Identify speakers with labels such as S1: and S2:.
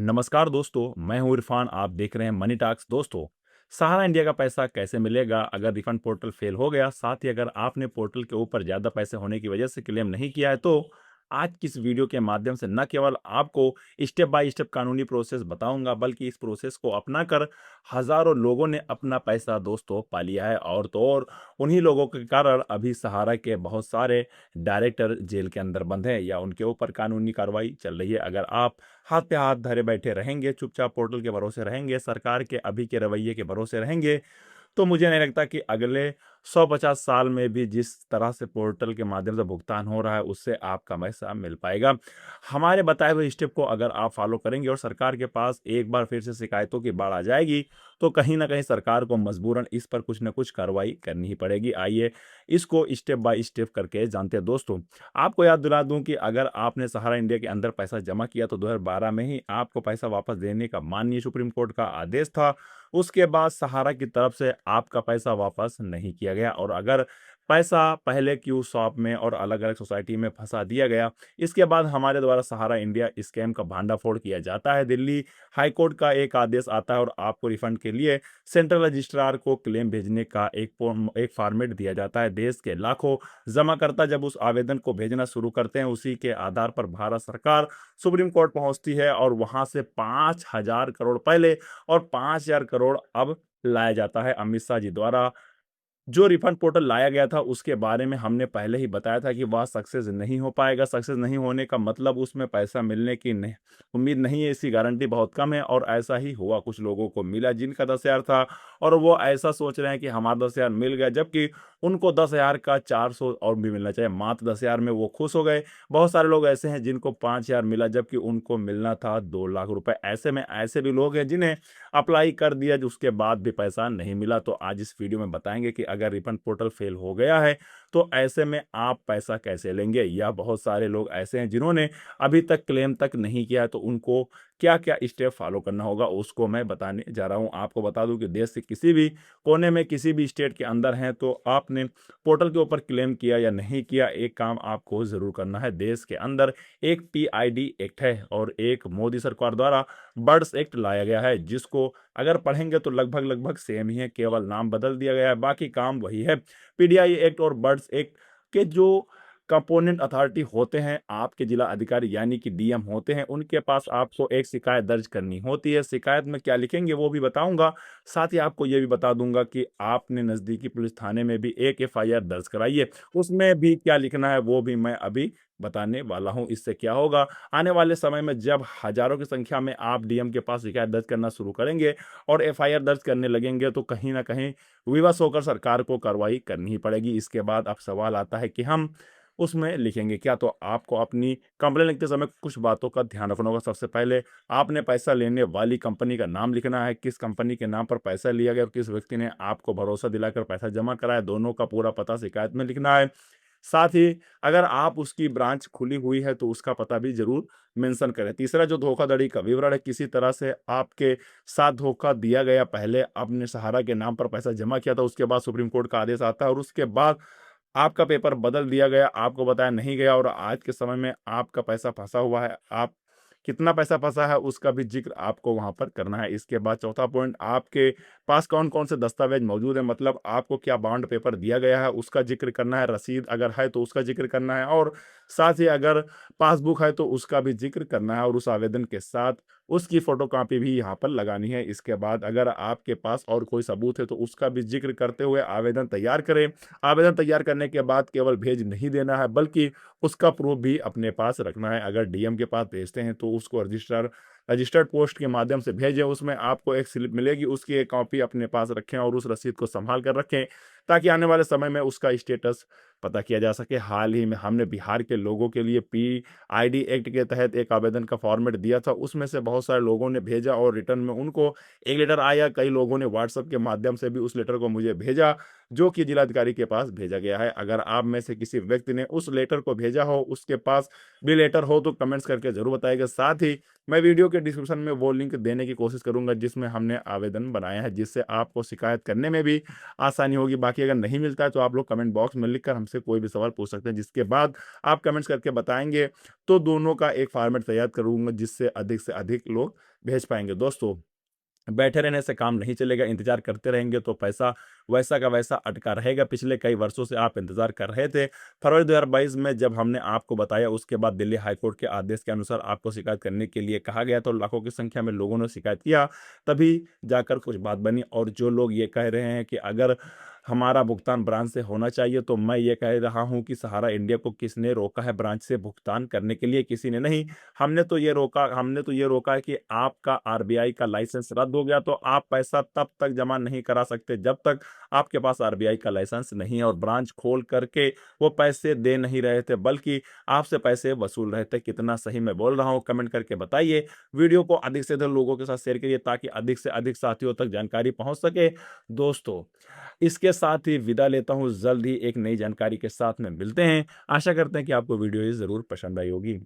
S1: नमस्कार दोस्तों, मैं हूं इरफान। आप देख रहे हैं मनी टॉक्स। दोस्तों, सहारा इंडिया का पैसा कैसे मिलेगा अगर रिफंड पोर्टल फेल हो गया? साथ ही अगर आपने पोर्टल के ऊपर ज़्यादा पैसे होने की वजह से क्लेम नहीं किया है तो आज की इस वीडियो के माध्यम से न केवल आपको स्टेप बाय स्टेप कानूनी प्रोसेस बताऊंगा, बल्कि इस प्रोसेस को अपनाकर हज़ारों लोगों ने अपना पैसा दोस्तों पा लिया है। और तो और उन्हीं लोगों के कारण अभी सहारा के बहुत सारे डायरेक्टर जेल के अंदर बंद हैं या उनके ऊपर कानूनी कार्रवाई चल रही है। अगर आप हाथ पे हाथ धरे बैठे रहेंगे, चुपचाप पोर्टल के भरोसे रहेंगे, सरकार के अभी के रवैये के भरोसे रहेंगे, तो मुझे नहीं लगता कि अगले 150 साल में भी जिस तरह से पोर्टल के माध्यम से भुगतान हो रहा है, उससे आपका पैसा मिल पाएगा। हमारे बताए हुए स्टेप को अगर आप फॉलो करेंगे और सरकार के पास एक बार फिर से शिकायतों की बाढ़ आ जाएगी, तो कहीं न कहीं सरकार को मजबूरन इस पर कुछ न कुछ कार्रवाई करनी ही पड़ेगी। आइए इसको स्टेप बाय स्टेप करके जानते हैं। दोस्तों, आपको याद दिला दूँ कि अगर आपने सहारा इंडिया के अंदर पैसा जमा किया तो 2012 में ही आपको पैसा वापस देने का माननीय सुप्रीम कोर्ट का आदेश था। उसके बाद सहारा की तरफ से आपका पैसा वापस नहीं किया गया। और अगर पैसा पहले क्यू शॉप में और अलग-अलग सोसाइटी में फँसा दिया गया, इसके बाद हमारे द्वारा सहारा इंडिया स्कैम का भांडाफोड़ किया जाता है। दिल्ली हाई कोर्ट का एक आदेश आता है और आपको रिफंड के लिए सेंट्रल रजिस्ट्रार को क्लेम भेजने का एक फॉर्मेट दिया जाता है। देश के लाखों जमाकर्ता जब उस आवेदन को भेजना शुरू करते हैं, उसी के आधार पर भारत सरकार सुप्रीम कोर्ट पहुँचती है और वहाँ से 5,000 करोड़ पहले और 5,000 करोड़ अब लाया जाता है अमित शाह जी द्वारा। जो रिफंड पोर्टल लाया गया था उसके बारे में हमने पहले ही बताया था कि वह सक्सेस नहीं हो पाएगा। सक्सेस नहीं होने का मतलब उसमें पैसा मिलने की नहीं उम्मीद नहीं है, इसकी गारंटी बहुत कम है। और ऐसा ही हुआ, कुछ लोगों को मिला जिनका 10,000 था और वो ऐसा सोच रहे हैं कि हमारा 10,000 मिल गया, जबकि उनको 10,000 का 400 और भी मिलना चाहिए। मात्र 10,000 में वो खुश हो गए। बहुत सारे लोग ऐसे हैं जिनको 5,000 मिला, जबकि उनको मिलना था 2 लाख रुपए। ऐसे में ऐसे भी लोग हैं जिन्हें अप्लाई कर दिया, उसके बाद भी पैसा नहीं मिला। तो आज इस वीडियो में बताएंगे कि अगर रिफंड पोर्टल फेल हो गया है तो ऐसे में आप पैसा कैसे लेंगे, या बहुत सारे लोग ऐसे हैं जिन्होंने अभी तक क्लेम तक नहीं किया है तो उनको क्या क्या स्टेप फॉलो करना होगा, उसको मैं बताने जा रहा हूं। आपको बता दूं कि देश के किसी भी कोने में किसी भी स्टेट के अंदर हैं तो आपने पोर्टल के ऊपर क्लेम किया या नहीं किया, एक काम आपको जरूर करना है। देश के अंदर एक पीआईडी एक्ट है और एक मोदी सरकार द्वारा बर्ड्स एक्ट लाया गया है, जिसको अगर पढ़ेंगे तो लगभग लगभग सेम ही है, केवल नाम बदल दिया गया है, बाकी काम वही है। पीडीआई एक्ट और बर्ड्स एक्ट के जो कंपोनेंट अथॉरिटी होते हैं, आपके जिला अधिकारी यानी कि डीएम होते हैं, उनके पास आपको एक शिकायत दर्ज करनी होती है। शिकायत में क्या लिखेंगे वो भी बताऊंगा। साथ ही आपको ये भी बता दूंगा कि आपने नज़दीकी पुलिस थाने में भी एक एफआईआर दर्ज कराई है, उसमें भी क्या लिखना है वो भी मैं अभी बताने वाला हूं। इससे क्या होगा, आने वाले समय में जब हजारों की संख्या में आप डीएम के पास शिकायत दर्ज करना शुरू करेंगे और एफआईआर दर्ज करने लगेंगे, तो कहीं ना कहीं विवश होकर सरकार को कार्रवाई करनी ही पड़ेगी। इसके बाद अब सवाल आता है कि हम उसमें लिखेंगे क्या? तो आपको अपनी कंप्लेन लिखते समय कुछ बातों का ध्यान रखना होगा। सबसे पहले आपने पैसा लेने वाली कंपनी का नाम लिखना है, किस कंपनी के नाम पर पैसा लिया गया और किस व्यक्ति ने आपको भरोसा दिलाकर पैसा जमा कराया, दोनों का पूरा पता शिकायत में लिखना है। साथ ही अगर आप उसकी ब्रांच खुली हुई है तो उसका पता भी जरूर मेंशन करें। तीसरा, जो धोखाधड़ी का विवरण है, किसी तरह से आपके साथ धोखा दिया गया, पहले आपने सहारा के नाम पर पैसा जमा किया था, उसके बाद सुप्रीम कोर्ट का आदेश आता है और उसके बाद आपका पेपर बदल दिया गया, आपको बताया नहीं गया और आज के समय में आपका पैसा फंसा हुआ है। आप कितना पैसा फंसा है उसका भी जिक्र आपको वहां पर करना है। इसके बाद चौथा पॉइंट, आपके पास कौन कौन से दस्तावेज मौजूद है, मतलब आपको क्या बॉन्ड पेपर दिया गया है उसका जिक्र करना है, रसीद अगर है तो उसका जिक्र करना है, और साथ ही अगर पासबुक है तो उसका भी जिक्र करना है और उस आवेदन के साथ उसकी फोटोकॉपी भी यहाँ पर लगानी है। इसके बाद अगर आपके पास और कोई सबूत है तो उसका भी जिक्र करते हुए आवेदन तैयार करें। आवेदन तैयार करने के बाद केवल भेज नहीं देना है, बल्कि उसका प्रूफ भी अपने पास रखना है। अगर डीएम के पास भेजते हैं तो उसको रजिस्टर्ड पोस्ट के माध्यम से भेजें। उसमें आपको एक स्लिप मिलेगी, उसकी एक कॉपी अपने पास रखें और उस रसीद को संभाल कर रखें, ताकि आने वाले समय में उसका स्टेटस पता किया जा सके। हाल ही में हमने बिहार के लोगों के लिए पीआईडी एक्ट के तहत एक आवेदन का फॉर्मेट दिया था, उसमें से बहुत सारे लोगों ने भेजा और रिटर्न में उनको एक लेटर आया। कई लोगों ने व्हाट्सएप के माध्यम से भी उस लेटर को मुझे भेजा। जो कि जिलाधिकारी के पास भेजा गया है। अगर आप में से किसी व्यक्ति ने उस लेटर को भेजा हो, उसके पास भी लेटर हो तो कमेंट्स करके ज़रूर बताइएगा। साथ ही मैं वीडियो के डिस्क्रिप्शन में वो लिंक देने की कोशिश करूँगा जिसमें हमने आवेदन बनाया है, जिससे आपको शिकायत करने में भी आसानी होगी। बाकी अगर नहीं मिलता है तो आप लोग कमेंट बॉक्स में लिखकर हमसे कोई भी सवाल पूछ सकते हैं, जिसके बाद आप कमेंट्स करके बताएँगे तो दोनों का एक फॉर्मेट तैयार करूँगा जिससे अधिक से अधिक लोग भेज पाएँगे। दोस्तों, बैठे रहने से काम नहीं चलेगा, इंतज़ार करते रहेंगे तो पैसा वैसा का वैसा अटका रहेगा। पिछले कई वर्षों से आप इंतज़ार कर रहे थे। फरवरी 2022 में जब हमने आपको बताया, उसके बाद दिल्ली हाई कोर्ट के आदेश के अनुसार आपको शिकायत करने के लिए कहा गया, तो लाखों की संख्या में लोगों ने शिकायत किया। तभी जाकर कुछ बात बनी। और जो लोग ये कह रहे हैं कि अगर हमारा भुगतान ब्रांच से होना चाहिए, तो मैं ये कह रहा हूँ कि सहारा इंडिया को किसने रोका है ब्रांच से भुगतान करने के लिए? किसी ने नहीं। हमने तो ये रोका है कि आपका आरबीआई का लाइसेंस रद्द हो गया, तो आप पैसा तब तक जमा नहीं करा सकते जब तक आपके पास आरबीआई का लाइसेंस नहीं है। और ब्रांच खोल करके वो पैसे दे नहीं रहे थे, बल्कि आपसे पैसे वसूल रहे थे। कितना सही मैं बोल रहा हूँ, कमेंट करके बताइए। वीडियो को अधिक से अधिक लोगों के साथ शेयर करिए ताकि अधिक से अधिक साथियों तक जानकारी पहुंच सके। दोस्तों, इसके साथ ही विदा लेता हूं। जल्द ही एक नई जानकारी के साथ में मिलते हैं। आशा करते हैं कि आपको वीडियो ये जरूर पसंद आई होगी।